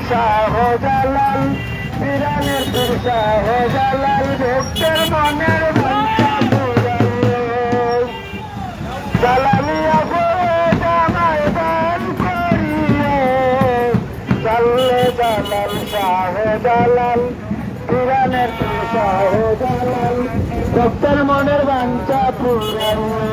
শাহজালাল পিরানের পীর শাহজালাল ভক্তের মনের বাঞ্ছা পুরালো জালালিয়া করে জামাই দান করিও জাল্লে জালাল শাহজালাল পিরানের পীর শাহজালাল ভক্তের মনের বাঞ্ছা পুরালো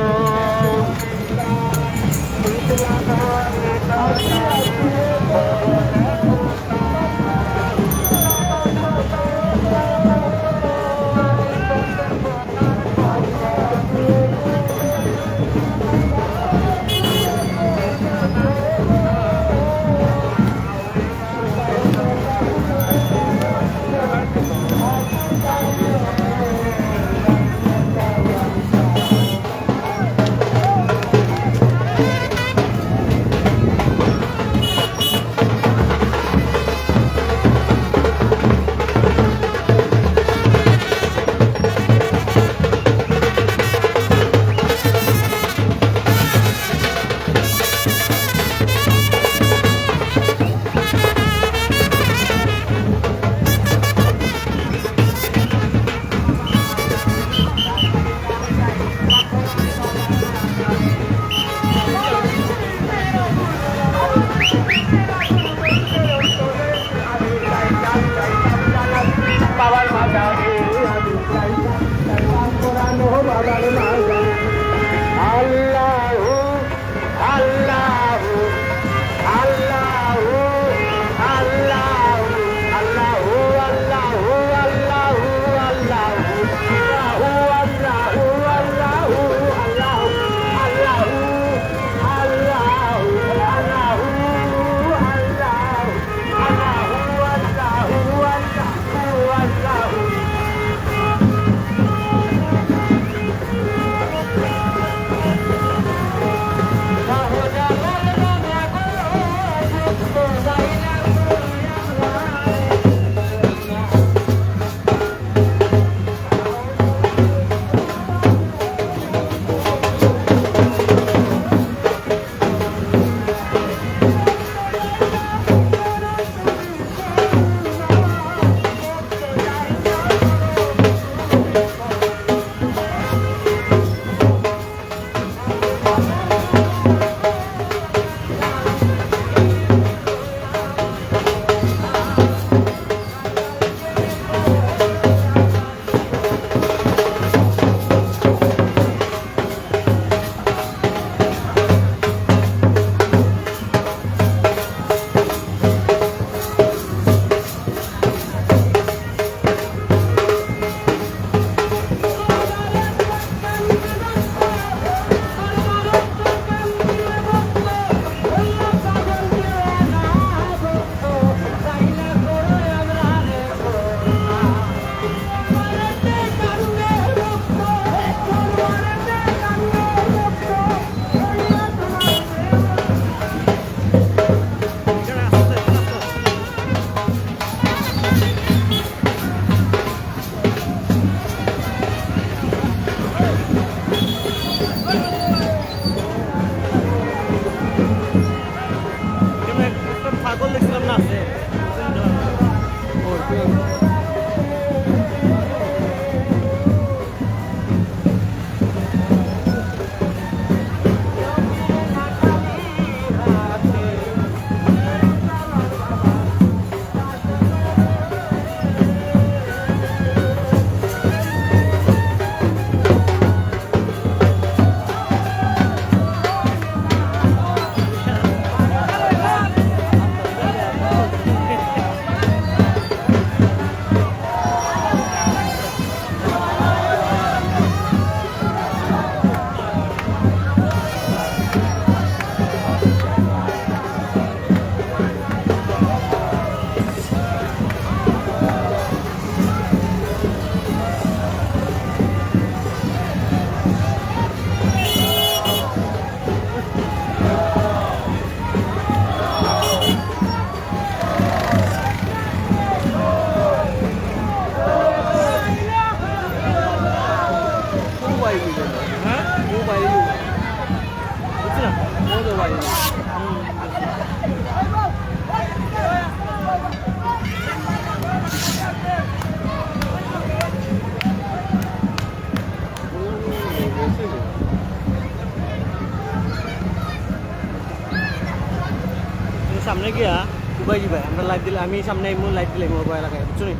সামনে গিয়া উবাই যাবে আমরা লাইভ দিলে আমি সামনে এই লাইভ দিলে মোবাইল এলাকায় বুঝছো নি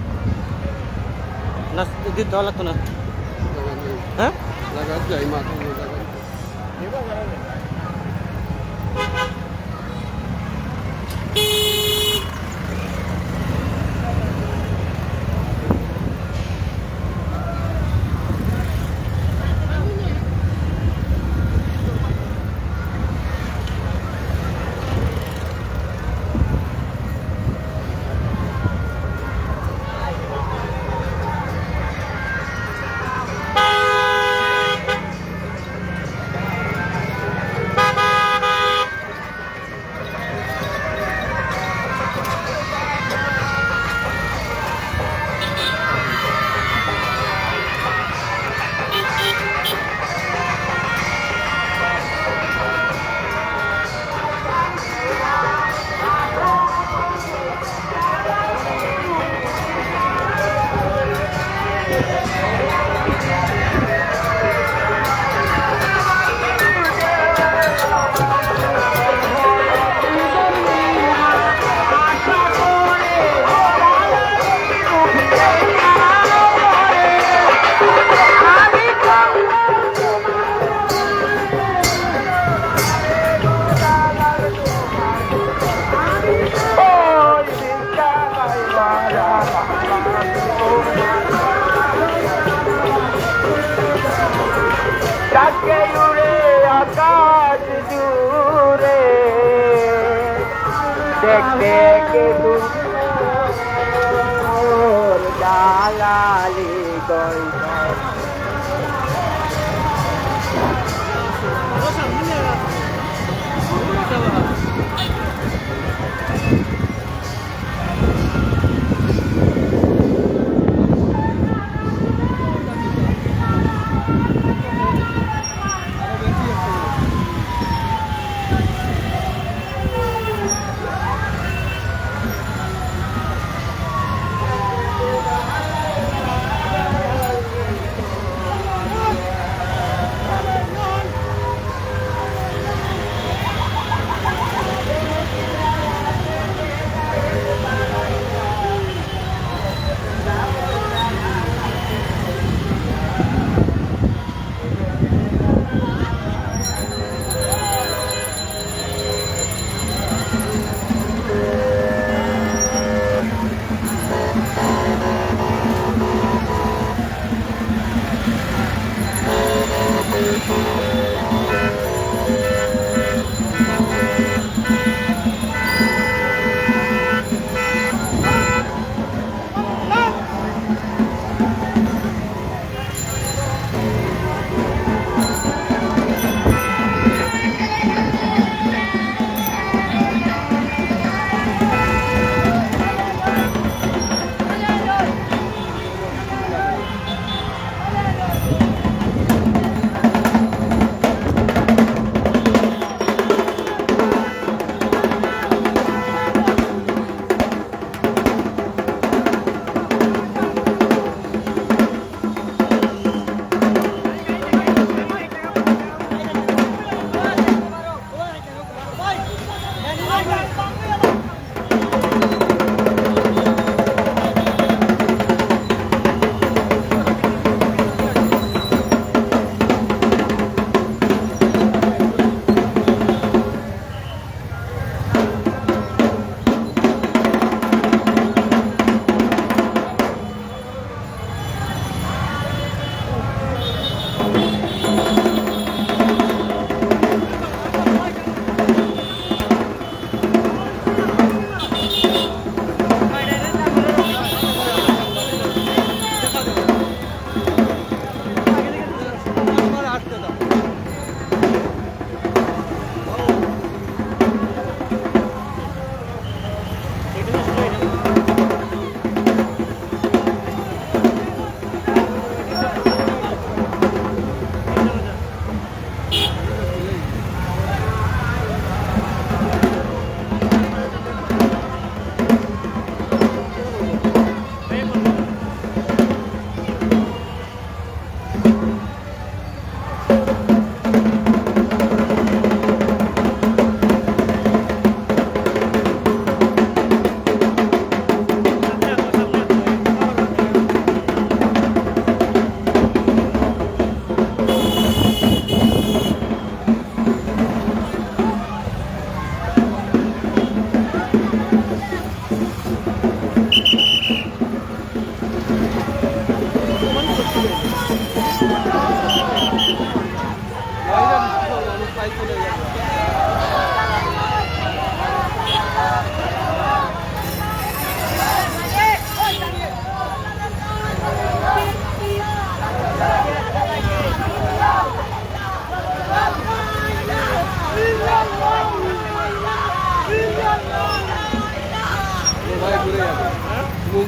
না দিতে দেওয়া লাগতো না হ্যাঁ লাগা যাই মাথা লাগা ডাকে উড়ে আকাশ জুড়ে দেখতে কে দূর জালালি গই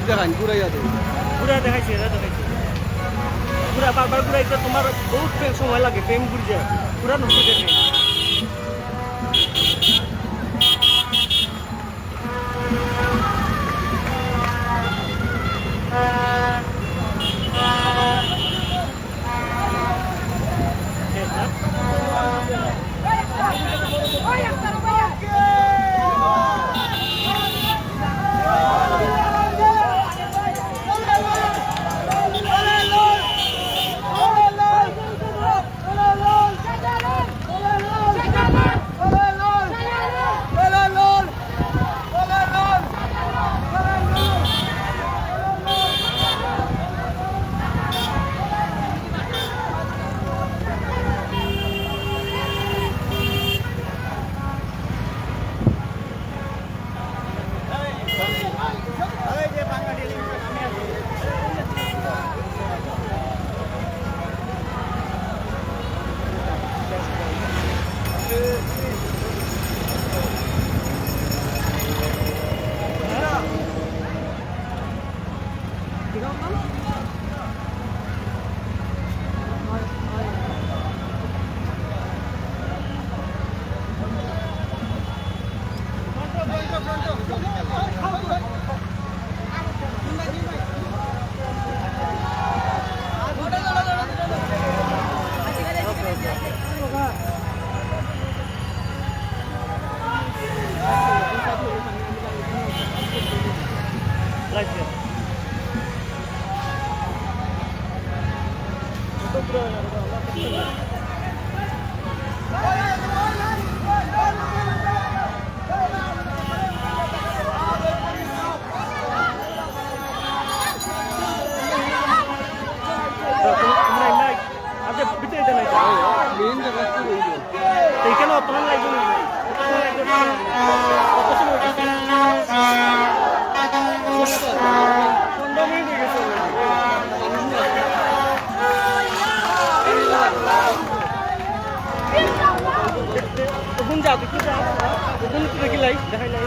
দেখান ঘুরাইয়া দেয় ঘুরা দেখাইছে এটা দেখাইছে ঘুরা বারবার ঘুরাইতে তোমার বহুত সময় লাগে প্রেম ঘুরে যায় ঘুরা নষ্ট দেখে মেন জায়গা কি রইল এইখানে অতমান লাগবে না কত সময় 15 মিনিট হয়ে গেছে ওখান যাও একটু যাও ওখান একটু দেখি লাই দেখাই লাই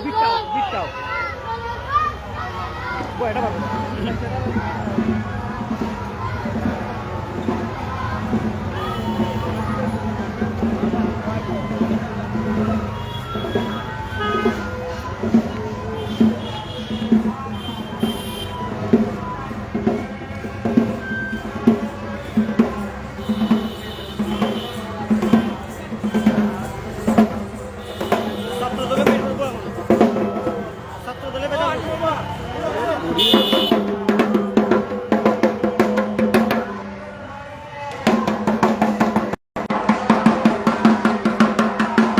বিটাও এটা পারবো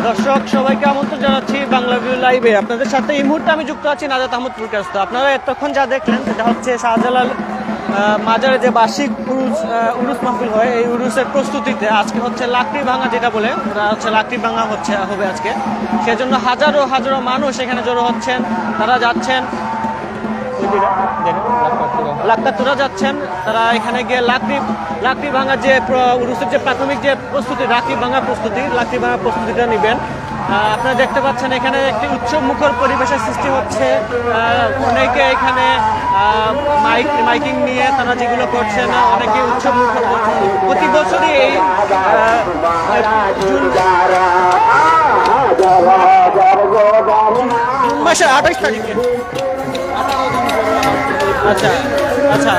দর্শক সবাইকে আমন্ত্রণ জানাচ্ছি বাংলা ভিউ লাইভে। আপনাদের সাথে এই মুহূর্তে আমি যুক্ত আছি নাজাত আহমদ পুরকাস্ত। আপনারা এতক্ষণ যা দেখলেন সেটা হচ্ছে শাহজালাল মাজারে যে বার্ষিক উরুস মাহফিল হয়, এই উরুসের প্রস্তুতিতে আজকে হচ্ছে লাকড়ি ভাঙা, যেটা বলে ওরা হচ্ছে লাকড়ি ভাঙা হবে আজকে। সেজন্য হাজারো হাজারো মানুষ এখানে জড়ো হচ্ছেন, তারা যাচ্ছেন লাক্কাতুরা যাচ্ছেন, তারা এখানে গিয়ে লাকড়ি ভাঙার যে উরুসের যে প্রাথমিক যে প্রস্তুতি, লাকড়ি ভাঙা প্রস্তুতিটা নেবেন। আপনারা দেখতে পাচ্ছেন এখানে একটি উৎসব মুখর পরিবেশের সৃষ্টি হচ্ছে। অনেকে এখানে মাইকিং নিয়ে তারা যেগুলো করছেন, অনেকে উৎসব মুখর করছেন। প্রতি বছরই এই জুন মাসের 28 তারিখে আচ্ছা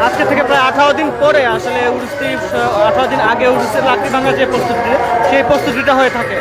আজকে থেকে প্রায় 18 দিন পরে আসলে 18 দিন আগে উরুসের লাকড়ি ভাঙার যে প্রস্তুতি, সেই প্রস্তুতিটা হয়ে থাকে।